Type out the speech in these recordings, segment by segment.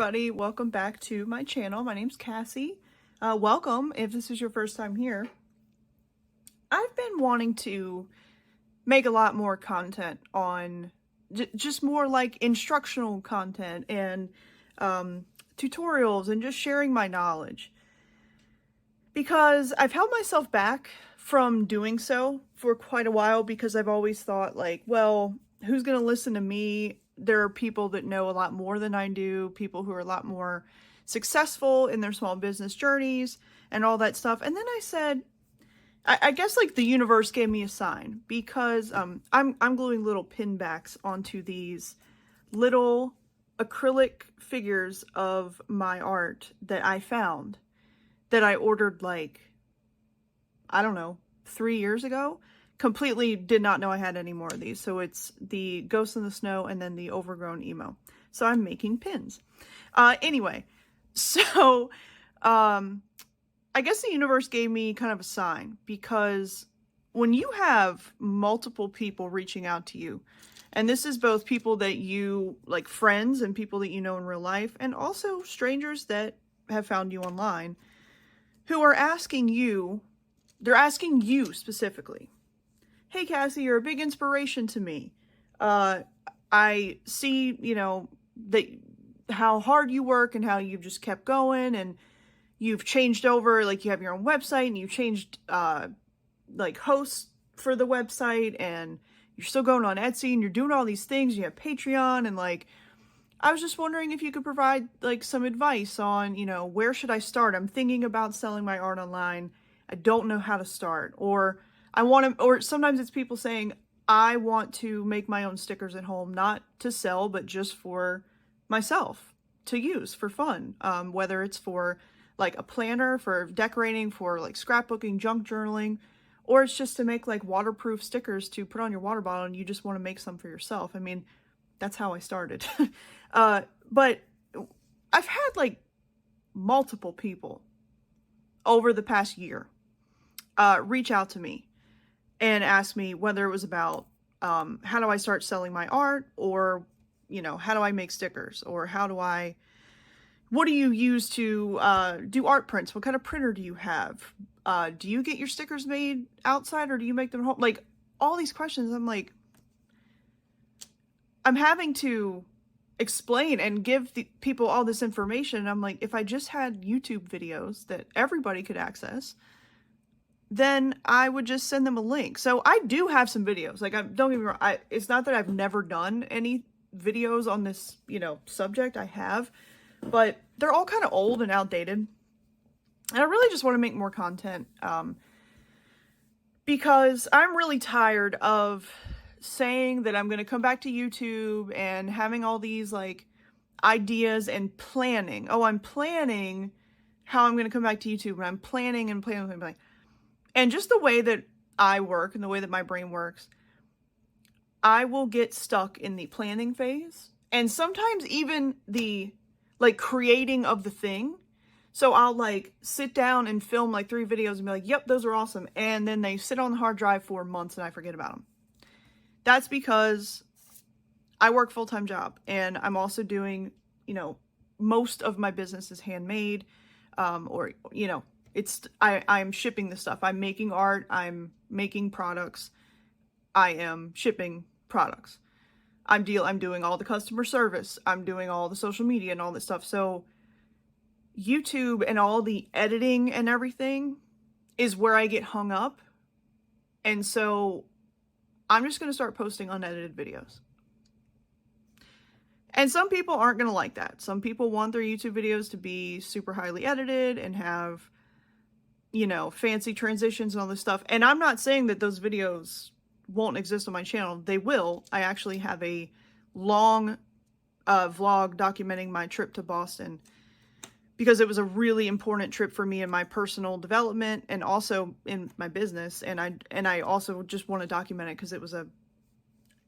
everybody, welcome back to my channel. My name's Cassie. Welcome if this is your first time here. I've been wanting to make a lot more content on just more like instructional content and tutorials and just sharing my knowledge, because I've held myself back from doing so for quite a while because I've always thought like, well, who's going to listen to me? There are people that know a lot more than I do, people who are a lot more successful in their small business journeys and all that stuff. And then I said, I guess like the universe gave me a sign, because I'm gluing little pin backs onto these little acrylic figures of my art that I found, that I ordered like, I don't know, 3 years ago. Completely did not know I had any more of these. So it's the Ghost in the Snow and then the Overgrown Emo. So I'm making pins. Anyway, so I guess the universe gave me kind of a sign, because when you have multiple people reaching out to you, and this is both people that you like, friends and people that you know in real life, and also strangers that have found you online, who are asking you, they're asking you specifically, hey Cassie, you're a big inspiration to me. I see, you know, that how hard you work and how you've just kept going, and you've changed over, like you have your own website and you changed like hosts for the website, and you're still going on Etsy and you're doing all these things. You have Patreon, and like, I was just wondering if you could provide like some advice on, you know, where should I start? I'm thinking about selling my art online. I don't know how to start. Or I want to, or sometimes it's people saying, I want to make my own stickers at home, not to sell, but just for myself to use for fun. Whether it's for like a planner, for decorating, for like scrapbooking, junk journaling, or it's just to make like waterproof stickers to put on your water bottle and you just want to make some for yourself. I mean, that's how I started. But I've had like multiple people over the past year reach out to me and ask me whether it was about how do I start selling my art, or, you know, how do I make stickers, or what do you use to do art prints? What kind of printer do you have? Do you get your stickers made outside, or do you make them at home? Like, all these questions, I'm like, I'm having to explain and give the people all this information. I'm like, if I just had YouTube videos that everybody could access, then I would just send them a link. So I do have some videos. Like, don't get me wrong. It's not that I've never done any videos on this, you know, subject. I have, but they're all kind of old and outdated. And I really just want to make more content, because I'm really tired of saying that I'm going to come back to YouTube and having all these like ideas and planning. Oh, I'm planning how I'm going to come back to YouTube, and I'm planning and planning and planning. And just the way that I work and the way that my brain works, I will get stuck in the planning phase, and sometimes even the like creating of the thing. So I'll like sit down and film like 3 videos and be like, yep, those are awesome. And then they sit on the hard drive for months and I forget about them. That's because I work full-time job, and I'm also doing, you know, most of my business is handmade, or, you know, I'm shipping the stuff. I'm making art, I'm making products, I am shipping products. I'm doing all the customer service, I'm doing all the social media and all this stuff. So YouTube and all the editing and everything is where I get hung up. And so I'm just going to start posting unedited videos. And some people aren't going to like that. Some people want their YouTube videos to be super highly edited and have, you know, fancy transitions and all this stuff. And I'm not saying that those videos won't exist on my channel. They will. I actually have a long vlog documenting my trip to Boston, because it was a really important trip for me in my personal development and also in my business. And I also just want to document it because it was a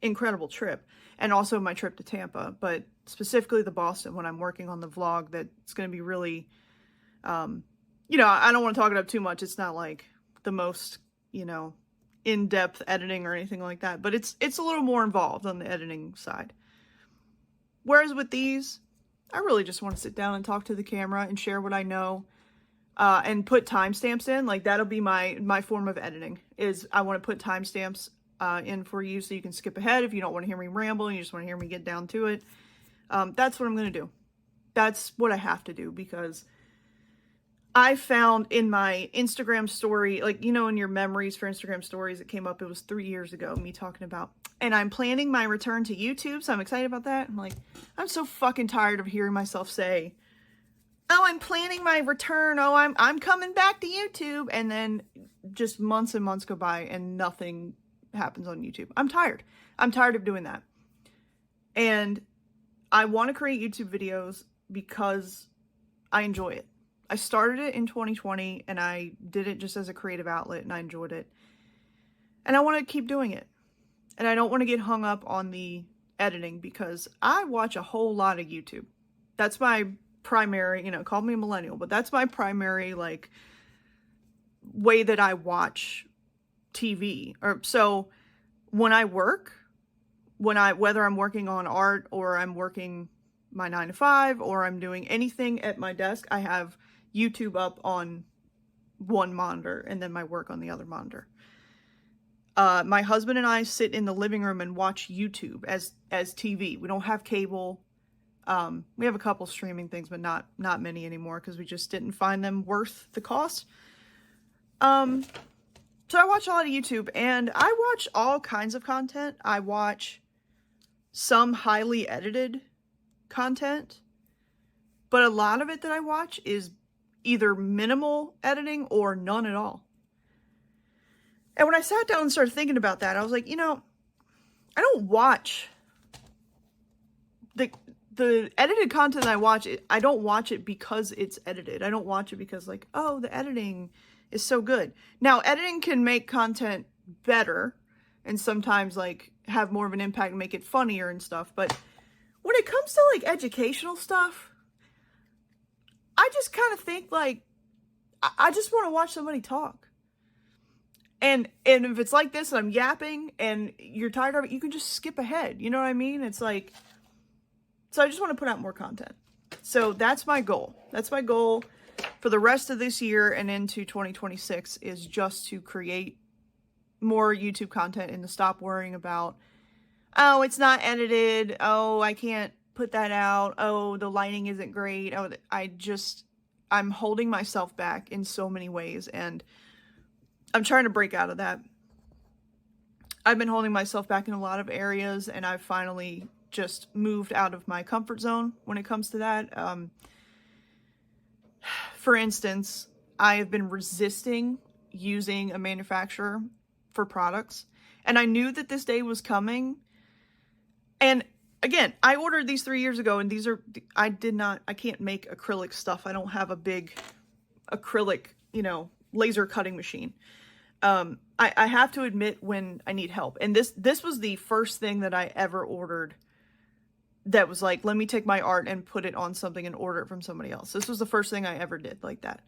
incredible trip, and also my trip to Tampa, but specifically the Boston, when I'm working on the vlog that's going to be really, you know, I don't want to talk it up too much. It's not like the most, you know, in-depth editing or anything like that, but it's a little more involved on the editing side. Whereas with these, I really just want to sit down and talk to the camera and share what I know, and put timestamps in. Like, that'll be my form of editing, is I want to put timestamps in for you so you can skip ahead if you don't want to hear me ramble and you just want to hear me get down to it. That's what I'm going to do. That's what I have to do, because I found in my Instagram story, like, in your memories for Instagram stories, it came up, it was 3 years ago, me talking about, and I'm planning my return to YouTube, so I'm excited about that. I'm like, I'm so fucking tired of hearing myself say, oh, I'm planning my return, oh, I'm coming back to YouTube, and then just months and months go by and nothing happens on YouTube. I'm tired. I'm tired of doing that. And I want to create YouTube videos because I enjoy it. I started it in 2020 and I did it just as a creative outlet and I enjoyed it. And I want to keep doing it. And I don't want to get hung up on the editing because I watch a whole lot of YouTube. That's my primary, call me a millennial, but that's my primary, like, way that I watch TV. So when I work, whether I'm working on art or I'm working my 9 to 5 or I'm doing anything at my desk, I have YouTube up on one monitor and then my work on the other monitor. My husband and I sit in the living room and watch YouTube as TV. We don't have cable. We have a couple streaming things, but not many anymore because we just didn't find them worth the cost. So I watch a lot of YouTube and I watch all kinds of content. I watch some highly edited content, but a lot of it that I watch is either minimal editing or none at all. And when I sat down and started thinking about that, I was like, I don't watch the edited content I watch. I don't watch it because it's edited. I don't watch it because, like, oh, the editing is so good. Now, editing can make content better and sometimes, like, have more of an impact and make it funnier and stuff. But when it comes to, like, educational stuff, I just kind of think, like, I just want to watch somebody talk. And if it's like this and I'm yapping and you're tired of it, you can just skip ahead. You know what I mean? It's like, so I just want to put out more content. So that's my goal. That's my goal for the rest of this year and into 2026, is just to create more YouTube content and to stop worrying about, oh, it's not edited. Oh, I can't put that out. Oh, the lighting isn't great. Oh, I'm holding myself back in so many ways, and I'm trying to break out of that. I've been holding myself back in a lot of areas, and I've finally just moved out of my comfort zone when it comes to that. For instance, I have been resisting using a manufacturer for products, and I knew that this day was coming. And again, I ordered these 3 years ago, and I can't make acrylic stuff. I don't have a big acrylic, laser cutting machine. I have to admit when I need help. And this was the first thing that I ever ordered that was like, let me take my art and put it on something and order it from somebody else. This was the first thing I ever did like that.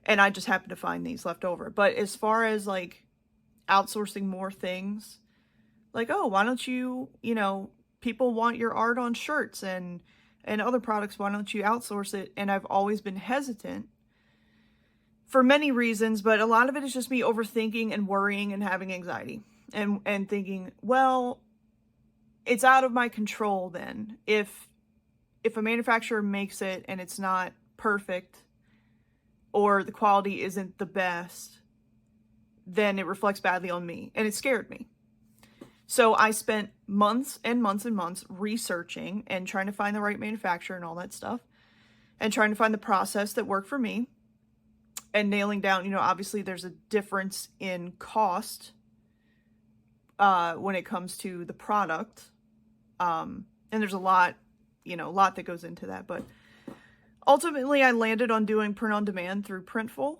And I just happened to find these left over. But as far as, like, outsourcing more things, like, oh, why don't you, people want your art on shirts and other products, why don't you outsource it? And I've always been hesitant for many reasons, but a lot of it is just me overthinking and worrying and having anxiety and thinking, well, it's out of my control then. If a manufacturer makes it and it's not perfect or the quality isn't the best, then it reflects badly on me. And it scared me. So I spent months and months and months researching and trying to find the right manufacturer and all that stuff, and trying to find the process that worked for me, and nailing down, obviously there's a difference in cost when it comes to the product. And there's a lot that goes into that. But ultimately, I landed on doing print on demand through Printful,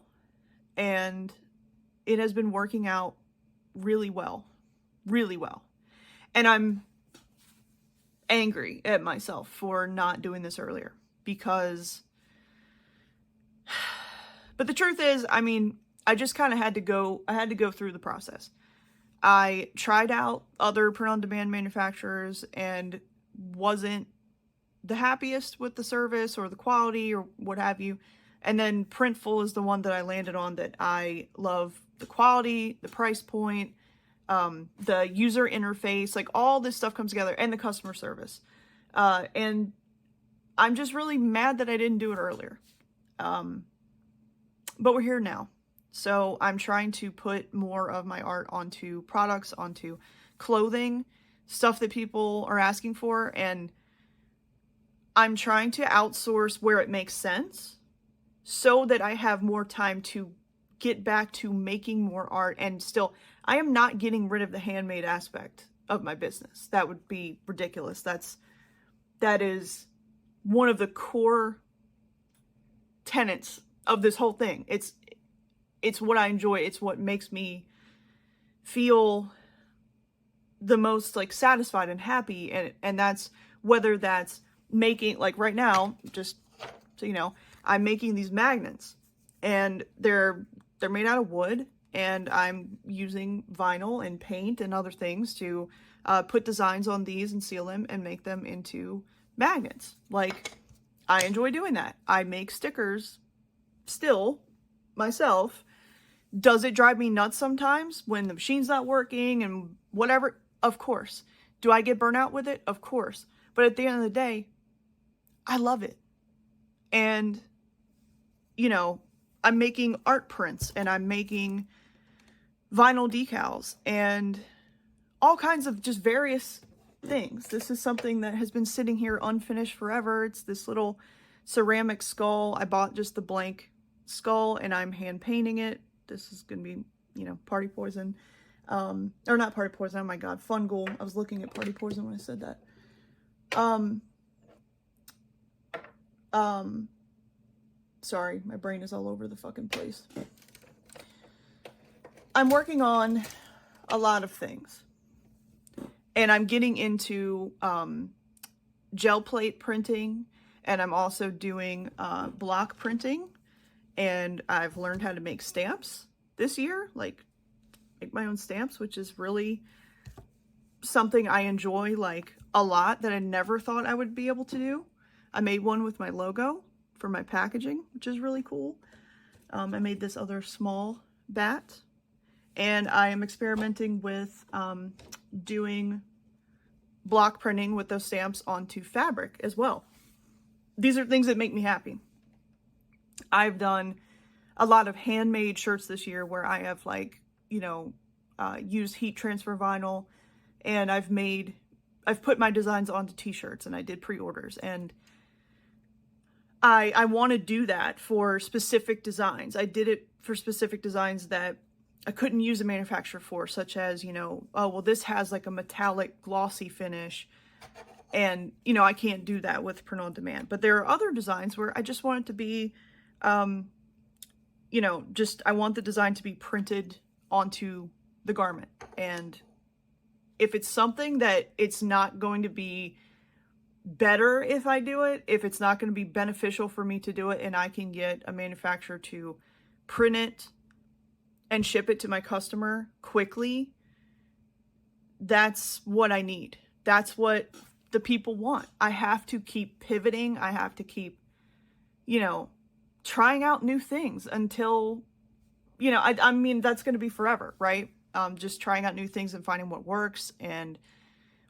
and it has been working out really well. Really well. And I'm angry at myself for not doing this earlier, because, but the truth is, I just kind of had to go through the process. I tried out other print-on-demand manufacturers and wasn't the happiest with the service or the quality or what have you. And then Printful is the one that I landed on that I love the quality, the price point, the user interface, like all this stuff comes together, and the customer service. And I'm just really mad that I didn't do it earlier. But we're here now. So I'm trying to put more of my art onto products, onto clothing, stuff that people are asking for. And I'm trying to outsource where it makes sense so that I have more time to get back to making more art. And still, I am not getting rid of the handmade aspect of my business. That would be ridiculous. That is one of the core tenets of this whole thing. It's what I enjoy. It's what makes me feel the most like satisfied and happy. And that's whether that's making, like right now, just so you know, I'm making these magnets, and they're made out of wood, and I'm using vinyl and paint and other things to put designs on these and seal them and make them into magnets. Like, I enjoy doing that. I make stickers still myself. Does it drive me nuts sometimes when the machine's not working and whatever? Of course. Do I get burnt out with it? Of course. But at the end of the day, I love it. And, you know, I'm making art prints, and I'm making vinyl decals and all kinds of just various things. This is something that has been sitting here unfinished forever. It's this little ceramic skull. I bought just the blank skull, and I'm hand painting it. This is going to be, you know, party poison. Or not party poison. Oh my God. Fungal. I was looking at party poison when I said that. Sorry, my brain is all over the fucking place. I'm working on a lot of things, and I'm getting into gel plate printing, and I'm also doing block printing, and I've learned how to make stamps this year, like make my own stamps, which is really something I enjoy like a lot that I never thought I would be able to do. I made one with my logo for my packaging, which is really cool. I made this other small bat, and I am experimenting with doing block printing with those stamps onto fabric as well. These are things that make me happy. I've done a lot of handmade shirts this year where I have, like, you know, used heat transfer vinyl, and I've put my designs onto t-shirts, and I did pre-orders, and I want to do that for specific designs. I did it for specific designs that I couldn't use a manufacturer for, such as, you know, oh, well, this has like a metallic glossy finish, and, you know, I can't do that with print on demand. But there are other designs where I just want it to be, you know, just, I want the design to be printed onto the garment. And if it's something that it's not going to be better if I do it, if it's not going to be beneficial for me to do it, and I can get a manufacturer to print it and ship it to my customer quickly, that's what I need. That's what the people want. I have to keep pivoting. I have to keep, you know, trying out new things until, you know, I mean, that's going to be forever, right? Just trying out new things and finding what works and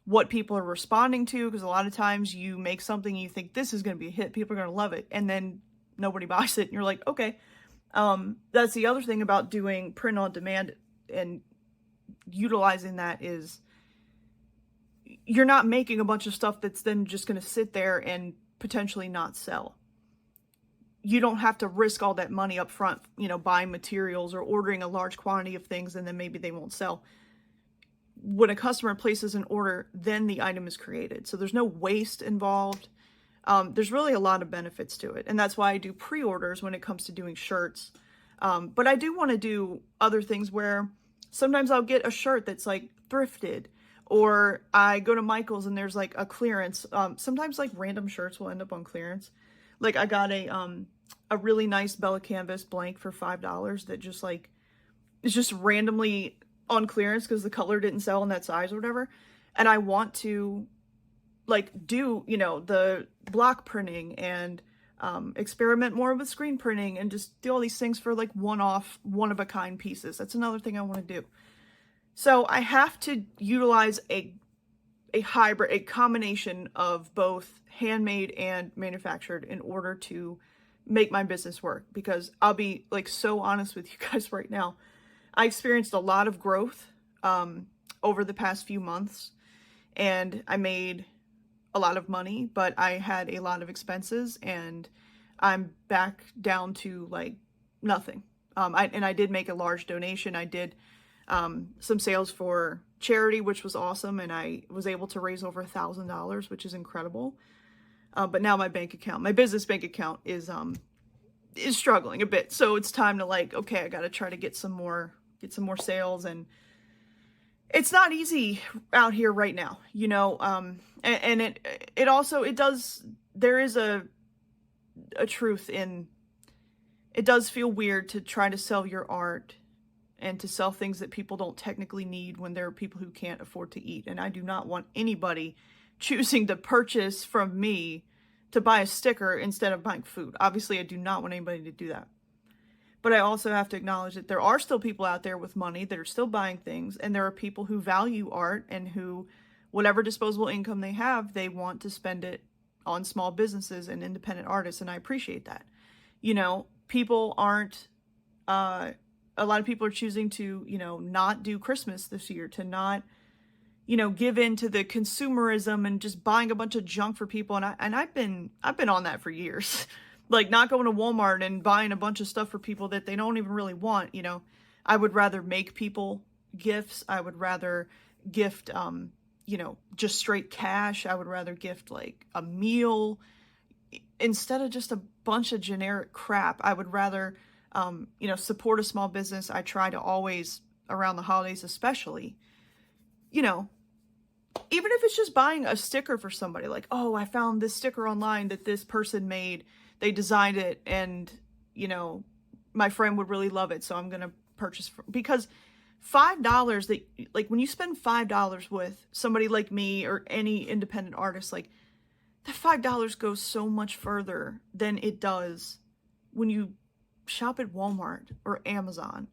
what people are responding to, because a lot of times you make something and you think this is going to be a hit, people are going to love it, and then nobody buys it, and you're like, okay. That's the other thing about doing print on demand and utilizing that is you're not making a bunch of stuff that's then just going to sit there and potentially not sell. You don't have to risk all that money up front, you know, buying materials or ordering a large quantity of things and then maybe they won't sell. When a customer places an order, then the item is created. So there's no waste involved. There's really a lot of benefits to it. And that's why I do pre-orders when it comes to doing shirts. But I do want to do other things where sometimes I'll get a shirt that's like thrifted, or I go to Michael's and there's like a clearance. Sometimes like random shirts will end up on clearance. Like I got a really nice Bella Canvas blank for $5 that just like, it's just randomly on clearance because the color didn't sell in that size or whatever. And I want to like do, you know, the block printing and experiment more with screen printing and just do all these things for like one-off, one-of-a-kind pieces. That's another thing I want to do. So I have to utilize a hybrid, a combination of both handmade and manufactured in order to make my business work. Because I'll be like so honest with you guys right now, I experienced a lot of growth over the past few months, and I made a lot of money, but I had a lot of expenses, and I'm back down to like nothing. I did make a large donation. I did some sales for charity, which was awesome, and I was able to raise over $1,000, which is incredible. But now my bank account, my business bank account, is struggling a bit. So it's time to like, okay, I got to try to get some more sales, and it's not easy out here right now, you know. And it also, there is a truth in, it does feel weird to try to sell your art and to sell things that people don't technically need when there are people who can't afford to eat. And I do not want anybody choosing to purchase from me to buy a sticker instead of buying food. Obviously, I do not want anybody to do that. But I also have to acknowledge that there are still people out there with money that are still buying things, and there are people who value art and who, whatever disposable income they have, they want to spend it on small businesses and independent artists, and I appreciate that. You know, people aren't, a lot of people are choosing to, you know, not do Christmas this year, to not, you know, give in to the consumerism and just buying a bunch of junk for people. And I've been on that for years. Like, not going to Walmart and buying a bunch of stuff for people that they don't even really want, you know. I would rather make people gifts. I would rather gift, you know, just straight cash. I would rather gift like a meal instead of just a bunch of generic crap. I would rather, you know, support a small business. I try to always, around the holidays especially, you know, even if it's just buying a sticker for somebody, like, oh, I found this sticker online that this person made. They designed it, and, you know, my friend would really love it, so I'm going to purchase because $5, that, like, when you spend $5 with somebody like me or any independent artist, like, that $5 goes so much further than it does when you shop at Walmart or Amazon.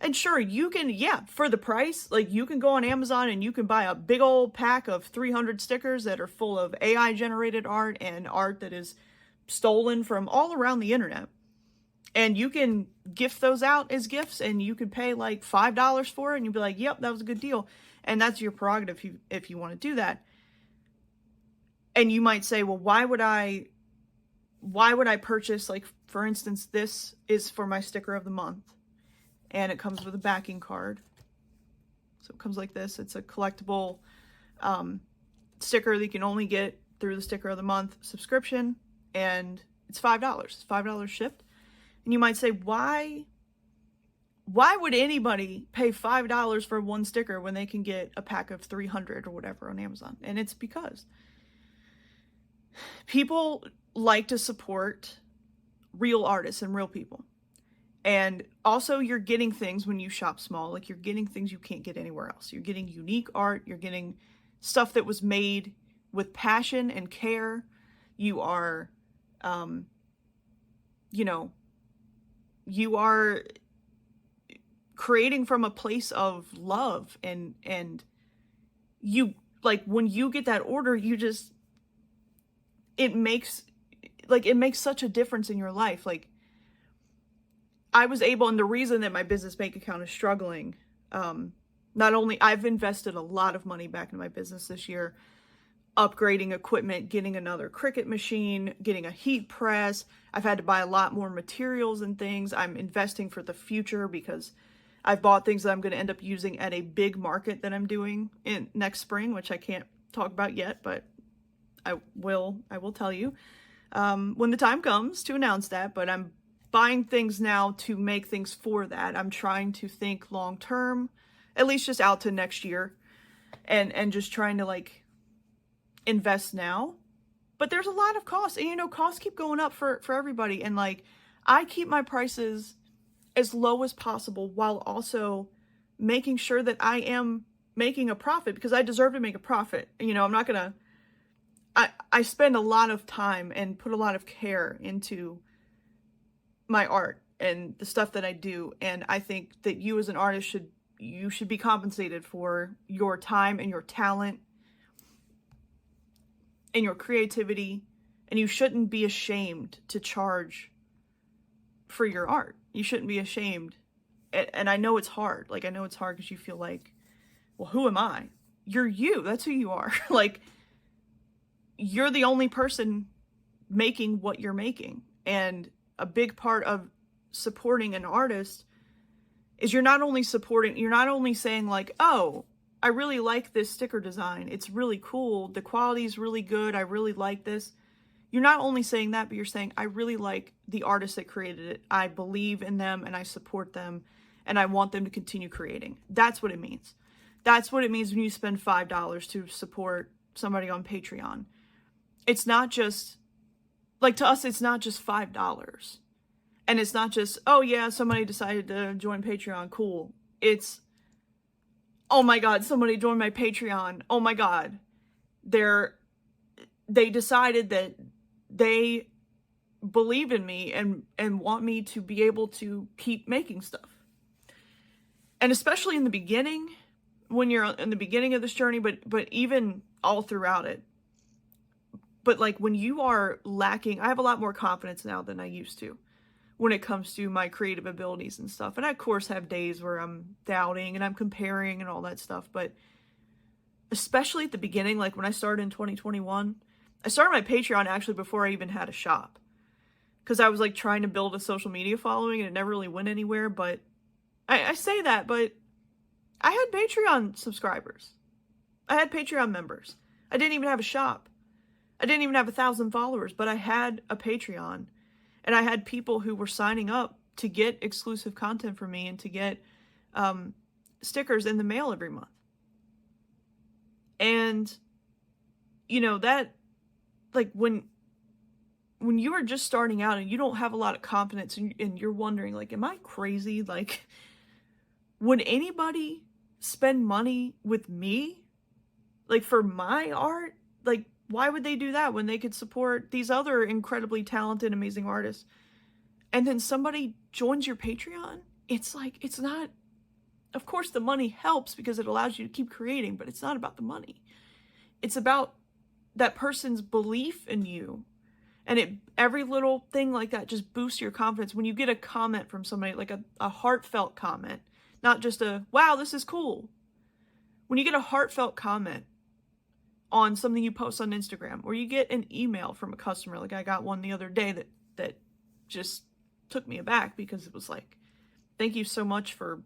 And sure, you can, yeah, for the price, like, you can go on Amazon and you can buy a big old pack of 300 stickers that are full of AI generated art and art that is stolen from all around the internet. And you can gift those out as gifts, and you could pay like $5 for it, and you'd be like, yep, that was a good deal. And that's your prerogative if you want to do that. And you might say, well, why would I purchase, like, for instance, this is for my sticker of the month, and it comes with a backing card. So it comes like this. It's a collectible sticker that you can only get through the sticker of the month subscription, and it's $5. It's $5 shipped. And you might say, why would anybody pay $5 for one sticker when they can get a pack of 300 or whatever on Amazon? And it's because people like to support real artists and real people. And also, you're getting things when you shop small, like, you're getting things you can't get anywhere else. You're getting unique art. You're getting stuff that was made with passion and care. You are, you know, you are creating from a place of love, and you, like, when you get that order, you just, it makes such a difference in your life. Like, I was able, and the reason that my business bank account is struggling, not only, I've invested a lot of money back into my business this year, upgrading equipment, getting another Cricut machine, getting a heat press. I've had to buy a lot more materials and things. I'm investing for the future because I've bought things that I'm going to end up using at a big market that I'm doing in next spring, which I can't talk about yet, but I will tell you when the time comes to announce that. But I'm buying things now to make things for that. I'm trying to think long term, at least just out to next year, and just trying to, like, invest now. But there's a lot of costs, and, you know, costs keep going up for everybody. And, like, I keep my prices as low as possible while also making sure that I am making a profit, because I deserve to make a profit. You know, I'm not gonna I spend a lot of time and put a lot of care into my art and the stuff that I do. And I think that you as an artist should be compensated for your time and your talent and your creativity. And you shouldn't be ashamed to charge for your art. You shouldn't be ashamed. And I know it's hard. Like, I know it's hard because you feel like, well, who am I? You're you. That's who you are. Like, you're the only person making what you're making. And a big part of supporting an artist is you're not only saying like, oh, I really like this sticker design. It's really cool. The quality is really good. I really like this. You're not only saying that, but you're saying, I really like the artist that created it. I believe in them and I support them and I want them to continue creating. That's what it means. That's what it means when you spend $5 to support somebody on Patreon. It's not just, like, to us, it's not just $5. And it's not just, oh yeah, somebody decided to join Patreon, cool. It's, oh my God, somebody joined my Patreon. Oh my God. They decided that they believe in me and want me to be able to keep making stuff. And especially in the beginning, when you're in the beginning of this journey, but even all throughout it. But like when you are lacking, I have a lot more confidence now than I used to when it comes to my creative abilities and stuff. And I, of course, have days where I'm doubting and I'm comparing and all that stuff. But especially at the beginning, like when I started in 2021, I started my Patreon actually before I even had a shop. Because I was like trying to build a social media following and it never really went anywhere. But I say that, but I had Patreon subscribers. I had Patreon members. I didn't even have a shop. I didn't even have 1,000 followers, but I had a Patreon. And I had people who were signing up to get exclusive content from me and to get stickers in the mail every month. And, you know, that, like, when you are just starting out and you don't have a lot of confidence and you're wondering, like, am I crazy? Like, would anybody spend money with me? Like, for my art? Like, why would they do that when they could support these other incredibly talented, amazing artists? And then somebody joins your Patreon? It's like, it's not, of course the money helps because it allows you to keep creating, but it's not about the money. It's about that person's belief in you. And every little thing like that just boosts your confidence. When you get a comment from somebody, like a heartfelt comment, not just a, wow, this is cool. When you get a heartfelt comment on something you post on Instagram, or you get an email from a customer, like I got one the other day that just took me aback because it was like, thank you so much for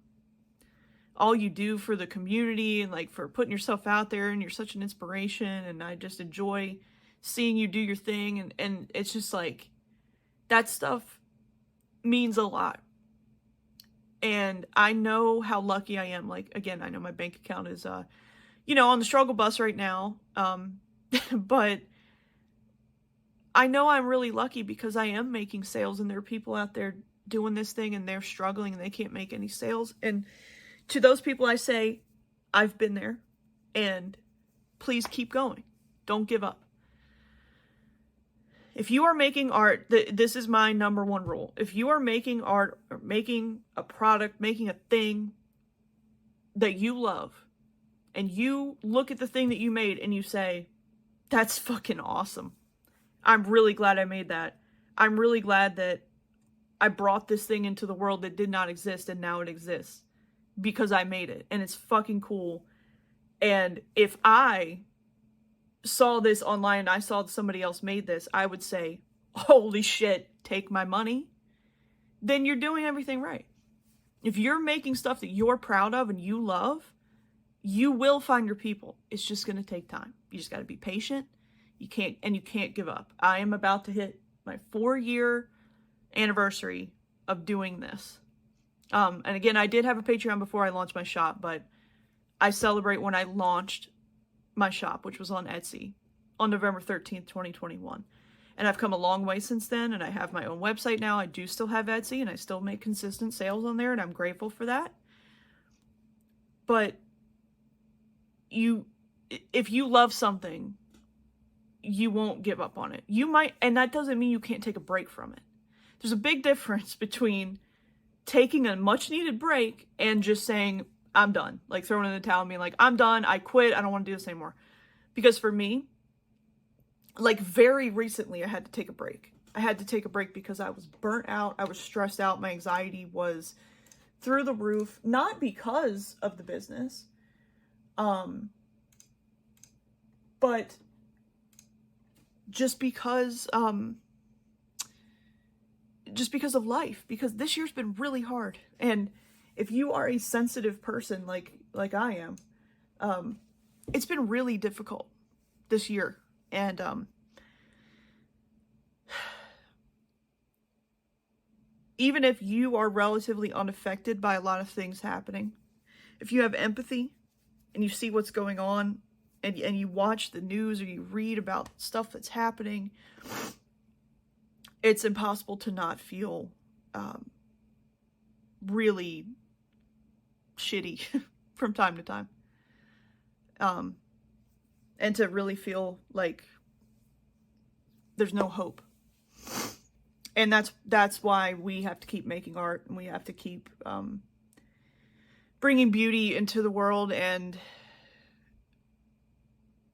all you do for the community and like for putting yourself out there, and you're such an inspiration and I just enjoy seeing you do your thing. And it's just like, that stuff means a lot. And I know how lucky I am. Like, again, I know my bank account is you know, on the struggle bus right now. But I know I'm really lucky because I am making sales and there are people out there doing this thing and they're struggling and they can't make any sales. And to those people, I say, I've been there and please keep going. Don't give up. If you are making art, this is my number one rule. If you are making art or making a product, making a thing that you love, and you look at the thing that you made and you say, that's fucking awesome. I'm really glad I made that. I'm really glad that I brought this thing into the world that did not exist and now it exists because I made it and it's fucking cool. And if I saw this online and I saw somebody else made this, I would say, holy shit, take my money. Then you're doing everything right. If you're making stuff that you're proud of and you love, you will find your people. It's just going to take time. You just got to be patient. You can't give up. I am about to hit my 4-year anniversary of doing this. And again, I did have a Patreon before I launched my shop, but I celebrate when I launched my shop, which was on Etsy on November 13th, 2021. And I've come a long way since then, and I have my own website now. I do still have Etsy, and I still make consistent sales on there, and I'm grateful for that. But if you love something, you won't give up on it. You might, and that doesn't mean you can't take a break from it. There's a big difference between taking a much needed break and just saying, I'm done. Like throwing in the towel and being like, I'm done. I quit. I don't want to do this anymore. Because for me, like very recently, I had to take a break. I had to take a break because I was burnt out. I was stressed out. My anxiety was through the roof, not because of the business, but just because of life, because this year's been really hard. And if you are a sensitive person like I am, it's been really difficult this year. And even if you are relatively unaffected by a lot of things happening, if you have empathy and you see what's going on, and you watch the news or you read about stuff that's happening, it's impossible to not feel really shitty from time to time. And to really feel like there's no hope. And that's why we have to keep making art, and we have to keep bringing beauty into the world and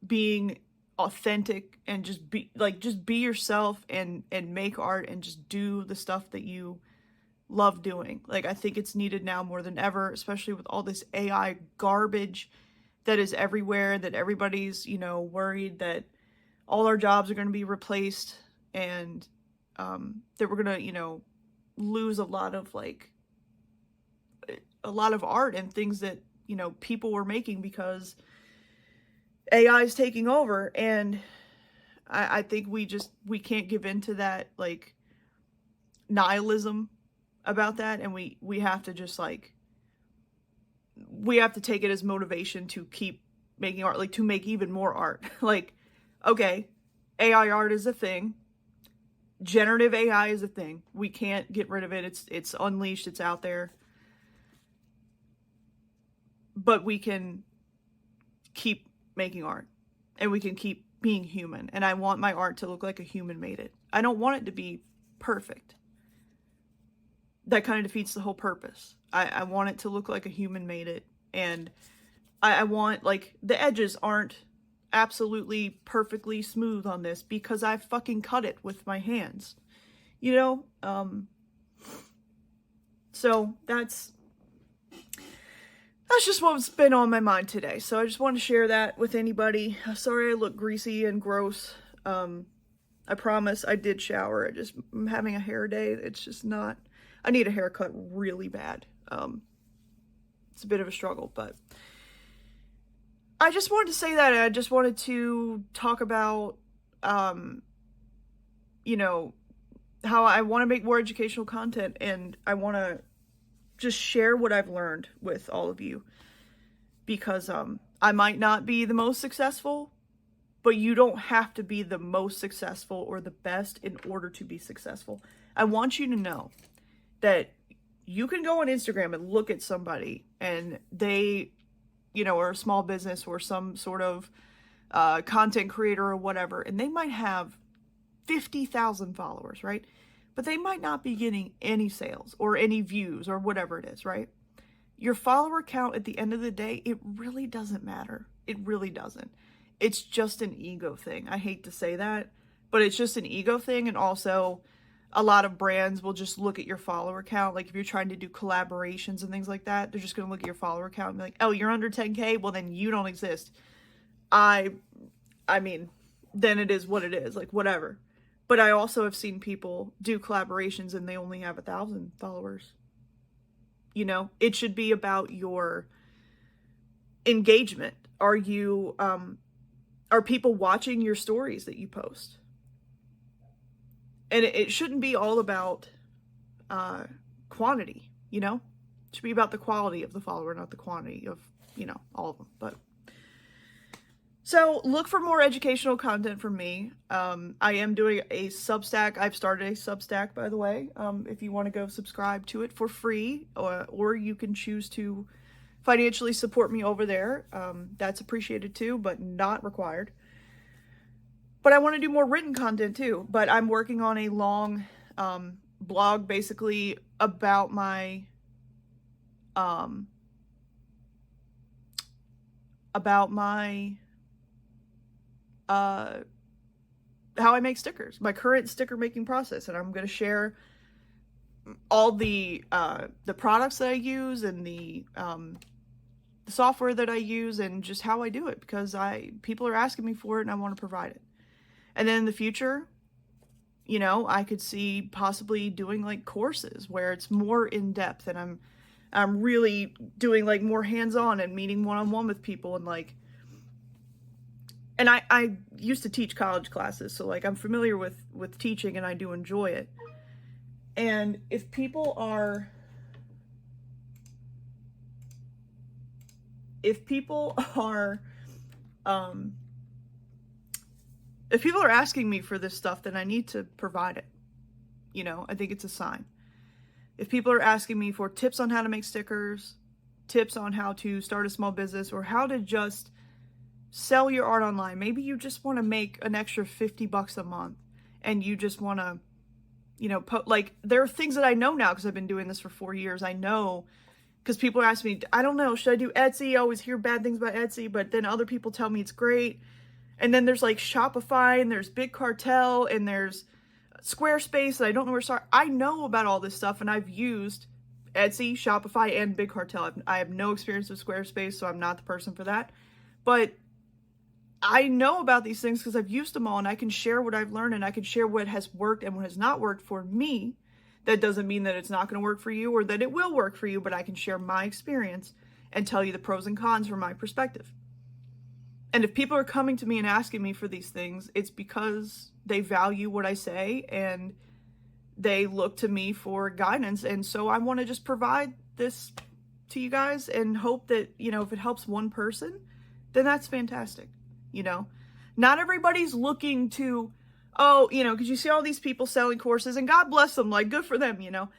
being authentic, and just be yourself and make art and just do the stuff that you love doing. Like, I think it's needed now more than ever, especially with all this AI garbage that is everywhere, that everybody's, worried that all our jobs are going to be replaced, and that we're going to, lose a lot of art and things that, people were making because AI is taking over. And I think we can't give in to that, nihilism about that. And we have to just, we have to take it as motivation to keep making art, to make even more art. Okay, AI art is a thing. Generative AI is a thing. We can't get rid of it. It's unleashed. It's out there. But we can keep making art, and we can keep being human. And I want my art to look like a human made it. I don't want it to be perfect. That kind of defeats the whole purpose. I want it to look like a human made it. And I want, the edges aren't absolutely perfectly smooth on this because I fucking cut it with my hands. So that's just what's been on my mind today. So I just want to share that with anybody. Sorry I look greasy and gross. I promise I did shower. I'm having a hair day. It's just not, I need a haircut really bad. It's a bit of a struggle, but I just wanted to say that. I just wanted to talk about, how I want to make more educational content, and I want to just share what I've learned with all of you, because I might not be the most successful, but you don't have to be the most successful or the best in order to be successful. I want you to know that you can go on Instagram and look at somebody, and they, are a small business or some sort of content creator or whatever, and they might have 50,000 followers, right? But they might not be getting any sales or any views or whatever it is, right? Your follower count at the end of the day, it really doesn't matter. It really doesn't. It's just an ego thing. I hate to say that, but it's just an ego thing. And also, a lot of brands will just look at your follower count. If you're trying to do collaborations and things like that, they're just going to look at your follower count and be like, oh, you're under 10K? Well, then you don't exist. I mean, then it is what it is, whatever. But I also have seen people do collaborations and they only have 1,000 followers. It should be about your engagement. Are people watching your stories that you post? And it shouldn't be all about quantity, It should be about the quality of the follower, not the quantity of, all of them. But so look for more educational content from me. I am doing a Substack. I've started a Substack, by the way. If you want to go subscribe to it for free, or you can choose to financially support me over there. That's appreciated too, but not required. but I want to do more written content too. But I'm working on a long blog basically about my how I make stickers, my current sticker making process, and I'm going to share all the products that I use and the software that I use and just how I do it, because people are asking me for it and I want to provide it. And then in the future, you know, I could see possibly doing like courses where it's more in depth and I'm really doing like more hands-on and meeting one-on-one with people, and like, and I used to teach college classes, so like I'm familiar with teaching and I do enjoy it. And if people are asking me for this stuff, then I need to provide it. You know, I think it's a sign. If people are asking me for tips on how to make stickers, tips on how to start a small business, or how to just sell your art online, maybe you just want to make an extra $50 a month and you just want to, you know, like, there are things that I know now because I've been doing this for 4 years. I know, because people are asking me, I don't know, should I do Etsy? I always hear bad things about Etsy, but then other people tell me it's great. And then there's like Shopify, and there's Big Cartel, and there's Squarespace, and I don't know where to start. I know about all this stuff, and I've used Etsy, Shopify, and Big Cartel. I have no experience with Squarespace, so I'm not the person for that. But I know about these things because I've used them all, and I can share what I've learned, and I can share what has worked and what has not worked for me. That doesn't mean that it's not going to work for you or that it will work for you, but I can share my experience and tell you the pros and cons from my perspective. And if people are coming to me and asking me for these things, it's because they value what I say and they look to me for guidance. And so I want to just provide this to you guys and hope that, you know, if it helps one person, then that's fantastic. You know, not everybody's looking to, oh, you know, because you see all these people selling courses, and God bless them, like, good for them, you know.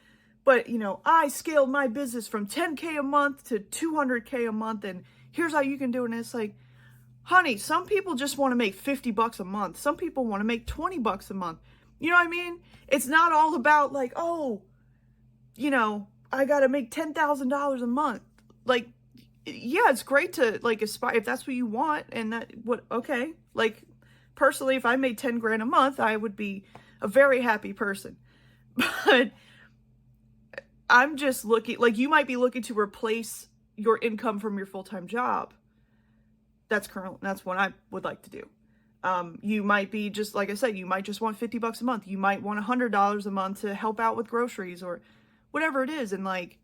But, you know, I scaled my business from 10K a month to 200K a month, and here's how you can do it. And it's like, honey, some people just want to make $50 a month. Some people want to make $20 a month. You know what I mean? It's not all about like, oh, you know, I got to make $10,000 a month. Like, yeah, it's great to like aspire if that's what you want, and that okay. Like, personally, if I made 10 grand a month, I would be a very happy person. But I'm just looking, like, you might be looking to replace your income from your full-time job. That's what I would like to do. You might be just, like I said, you might just want $50 a month. You might want $100 a month to help out with groceries or whatever it is. And like,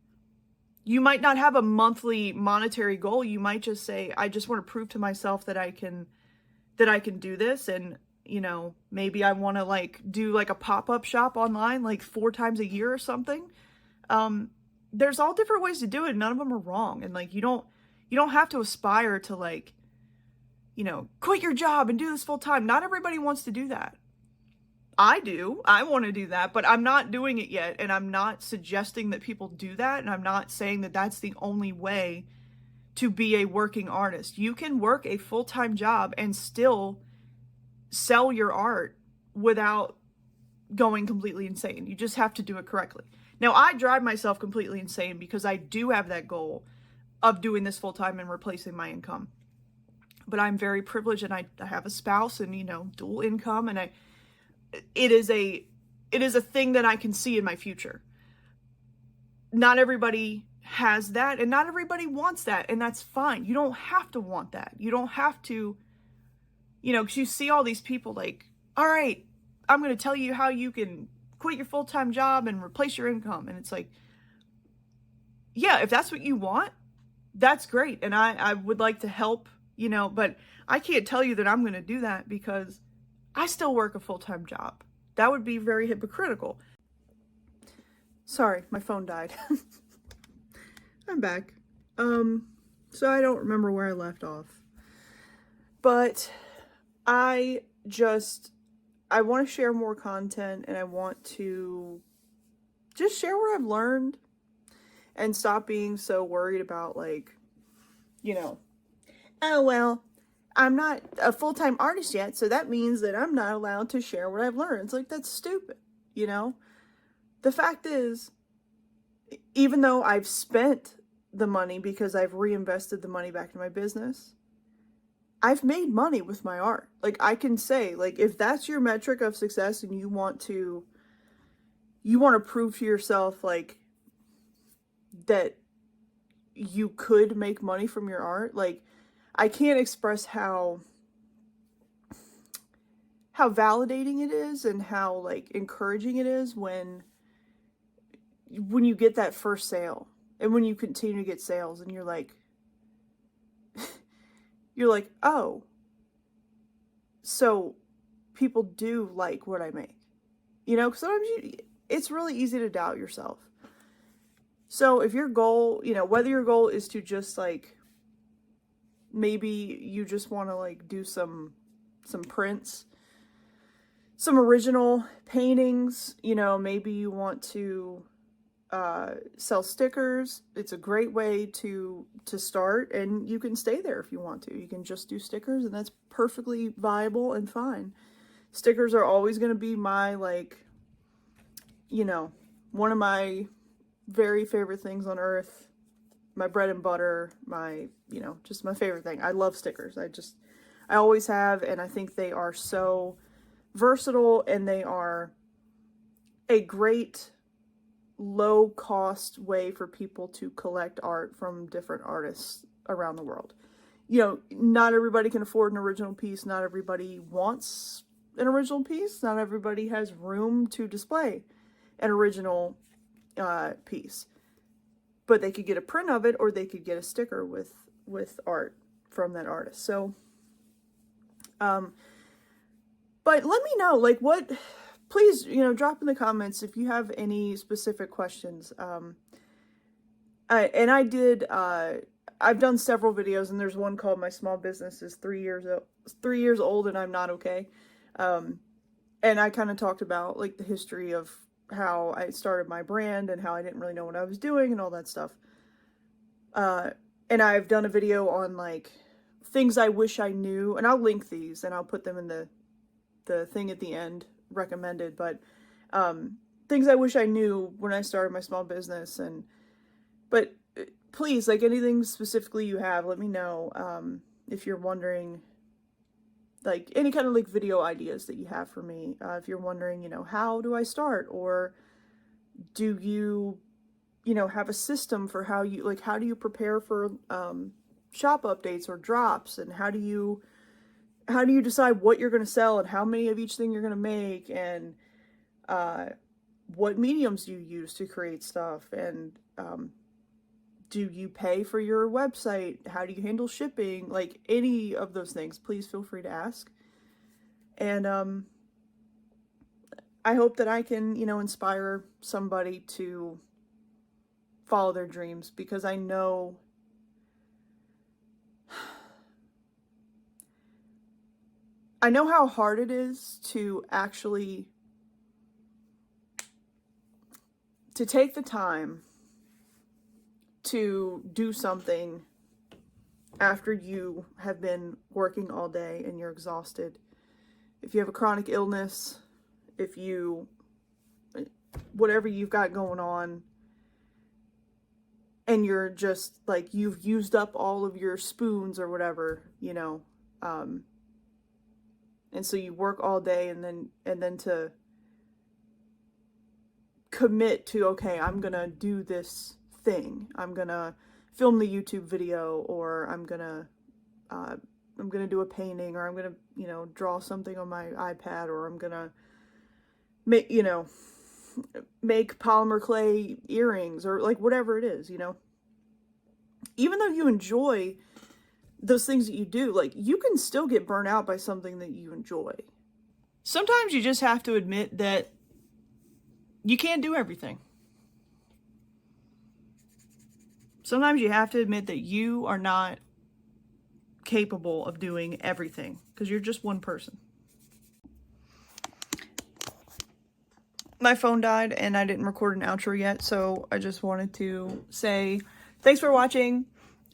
you might not have a monthly monetary goal. You might just say, I just want to prove to myself that I can do this. And, you know, maybe I want to like do like a pop-up shop online, like 4 times a year or something. There's all different ways to do it. None of them are wrong. And like, you don't have to aspire to like, you know, quit your job and do this full time. Not everybody wants to do that. I do. I want to do that, but I'm not doing it yet. And I'm not suggesting that people do that. And I'm not saying that that's the only way to be a working artist. You can work a full-time job and still sell your art without going completely insane. You just have to do it correctly. Now, I drive myself completely insane because I do have that goal of doing this full-time and replacing my income. But I'm very privileged, and I have a spouse and, you know, dual income, and it is a thing that I can see in my future. Not everybody has that, and not everybody wants that, and that's fine. You don't have to want that. You don't have to, you know, because you see all these people like, all right, I'm going to tell you how you can quit your full-time job and replace your income. And it's like, yeah, if that's what you want, that's great. And I would like to help, you know, but I can't tell you that I'm going to do that because I still work a full-time job. That would be very hypocritical. Sorry, my phone died. I'm back. So I don't remember where I left off. But I want to share more content, and I want to just share what I've learned and stop being so worried about, like, you know, oh, well, I'm not a full-time artist yet, so that means that I'm not allowed to share what I've learned. It's like, that's stupid, you know? The fact is, even though I've spent the money because I've reinvested the money back in my business, I've made money with my art. Like, I can say, like, if that's your metric of success and you want to prove to yourself, like, that you could make money from your art, like, I can't express how validating it is and how, like, encouraging it is when you get that first sale and when you continue to get sales and you're like, oh, so people do like what I make, you know? Because sometimes it's really easy to doubt yourself. So if your goal, you know, whether your goal is to just, like, maybe you just want to, like, do some prints, some original paintings, you know, maybe you want to sell stickers. It's a great way to start, and you can stay there if you want to. You can just do stickers, and that's perfectly viable and fine. Stickers are always going to be my, like, you know, one of my very favorite things on earth, my bread and butter, my, you know, just my favorite thing. I love stickers. I always have, and I think they are so versatile, and they are a great low cost way for people to collect art from different artists around the world. You know, not everybody can afford an original piece. Not everybody wants an original piece. Not everybody has room to display an original piece. But they could get a print of it, or they could get a sticker with art from that artist. So, but let me know, like, please, you know, drop in the comments if you have any specific questions. I've done several videos, and there's one called "My Small Business is 3 years old and I'm not okay." And I kind of talked about, like, the history of how I started my brand and how I didn't really know what I was doing and all that stuff. And I've done a video on, like, things I wish I knew, and I'll link these and I'll put them in the thing at the end, recommended, but things I wish I knew when I started my small business. But please, like, anything specifically you have, let me know. If you're wondering, like, any kind of, like, video ideas that you have for me. If you're wondering, you know, how do I start, or do you, you know, have a system for how do you prepare for shop updates or drops, and how do you decide what you're going to sell and how many of each thing you're going to make, and what mediums do you use to create stuff, and do you pay for your website? How do you handle shipping? Like, any of those things, please feel free to ask. And I hope that I can, you know, inspire somebody to follow their dreams, because I know how hard it is to actually take the time to do something after you have been working all day and you're exhausted. If you have a chronic illness, whatever you've got going on, and you're just, like, you've used up all of your spoons or whatever, you know, and so you work all day, and then to commit to, okay, I'm gonna do this thing. I'm gonna film the YouTube video, or I'm gonna do a painting, or I'm gonna, you know, draw something on my iPad, or I'm gonna make polymer clay earrings, or, like, whatever it is, you know. Even though you enjoy those things that you do, like, you can still get burnt out by something that you enjoy. Sometimes you just have to admit that you can't do everything. Sometimes you have to admit that you are not capable of doing everything, because you're just one person. My phone died and I didn't record an outro yet, so I just wanted to say thanks for watching.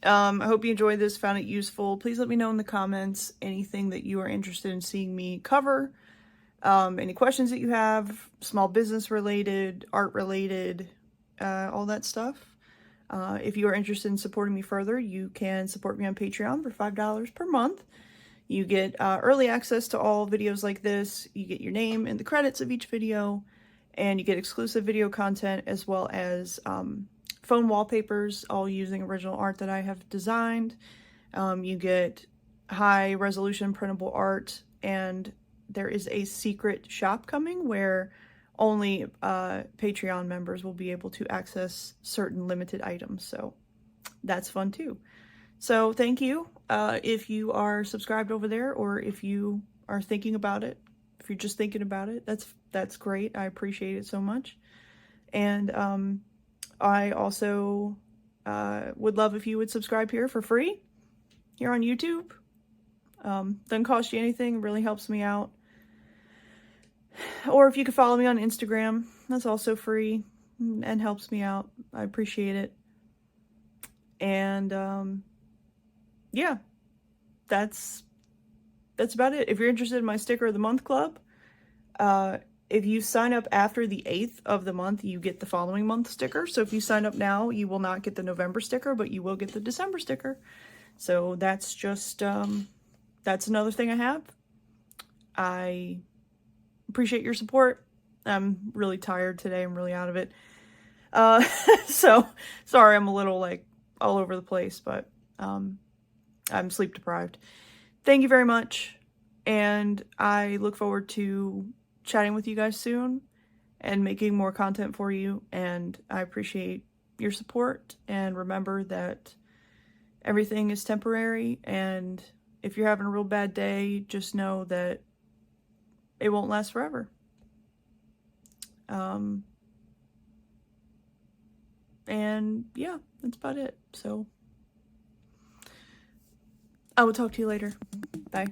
I hope you enjoyed this, found it useful. Please let me know in the comments anything that you are interested in seeing me cover. Any questions that you have, small business related, art related, all that stuff. If you are interested in supporting me further, you can support me on Patreon for $5 per month. You get early access to all videos like this. You get your name in the credits of each video, and you get exclusive video content as well as phone wallpapers, all using original art that I have designed. You get high resolution printable art, and there is a secret shop coming where only Patreon members will be able to access certain limited items, so that's fun too. So thank you if you are subscribed over there, or if you are thinking about it. If you're just thinking about it, that's great. I appreciate it so much. And I also would love if you would subscribe here for free here on YouTube. Doesn't cost you anything, really helps me out. Or if you could follow me on Instagram, that's also free and helps me out. I appreciate it. And yeah, that's about it. If you're interested in my Sticker of the Month Club, if you sign up after the 8th of the month, you get the following month sticker. So if you sign up now, you will not get the November sticker, but you will get the December sticker. So that's just, that's another thing I have. I appreciate your support. I'm really tired today. I'm really out of it. So sorry, I'm a little like all over the place, but I'm sleep deprived. Thank you very much. And I look forward to chatting with you guys soon and making more content for you. And I appreciate your support. And remember that everything is temporary. And if you're having a real bad day, just know that it won't last forever. And yeah, that's about it. So I will talk to you later. Bye.